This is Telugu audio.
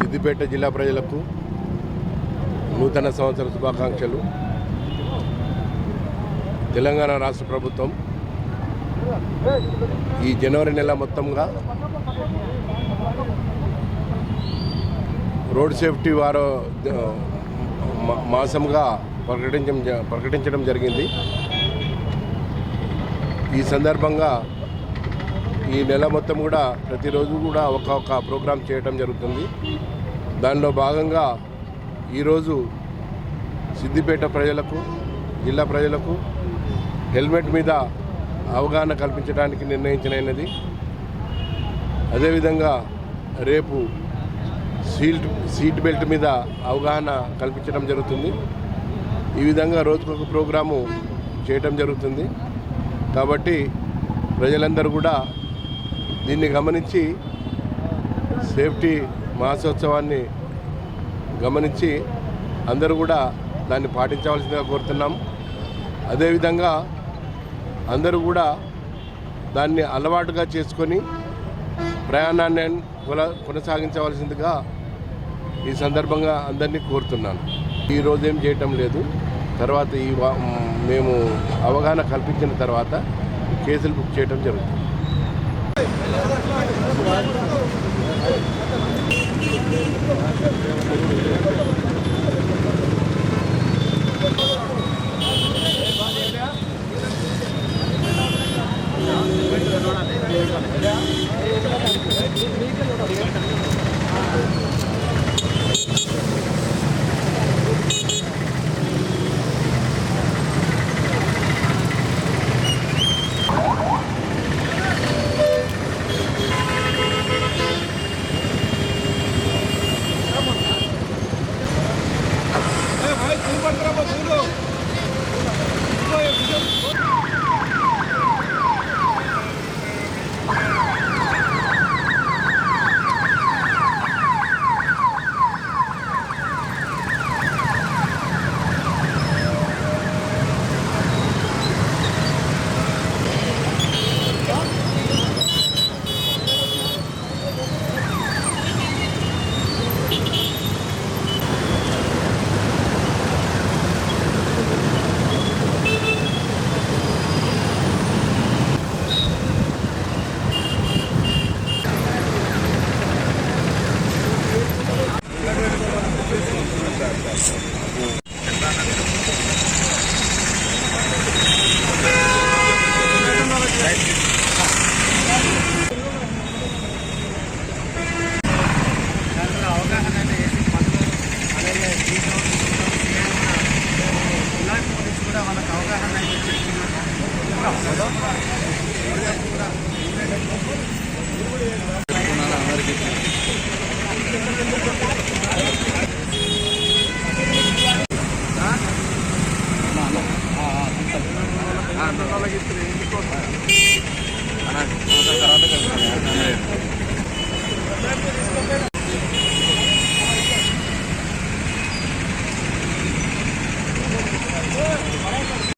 సిద్దిపేట జిల్లా ప్రజలకు నూతన సంవత్సర శుభాకాంక్షలు. తెలంగాణ రాష్ట్ర ప్రభుత్వం ఈ జనవరి నెల మొత్తంగా రోడ్ సేఫ్టీ మాసంగా ప్రకటించడం జరిగింది. ఈ సందర్భంగా ఈ నెల మొత్తం కూడా ప్రతిరోజు కూడా ఒక్కొక్క ప్రోగ్రాం చేయడం జరుగుతుంది. దానిలో భాగంగా ఈరోజు సిద్దిపేట ప్రజలకు, జిల్లా ప్రజలకు హెల్మెట్ మీద అవగాహన కల్పించడానికి నిర్ణయించినది. అదేవిధంగా రేపు సీట్ బెల్ట్ మీద అవగాహన కల్పించడం జరుగుతుంది. ఈ విధంగా రోజుకొక ప్రోగ్రాము చేయటం జరుగుతుంది. కాబట్టి ప్రజలందరూ కూడా దీన్ని గమనించి సేఫ్టీ మాసోత్సవాన్ని గమనించి అందరూ కూడా దాన్ని పాటించవలసిందిగా కోరుతున్నాం. అదేవిధంగా అందరూ కూడా దాన్ని అలవాటుగా చేసుకొని ప్రయాణాన్ని కొనసాగించవలసిందిగా ఈ సందర్భంగా అందరినీ కోరుతున్నాను. ఈరోజు ఏం చేయటం లేదు. తర్వాత మేము అవగాహన కల్పించిన తర్వాత కేసులు బుక్ చేయడం జరుగుతుంది. అందరికీ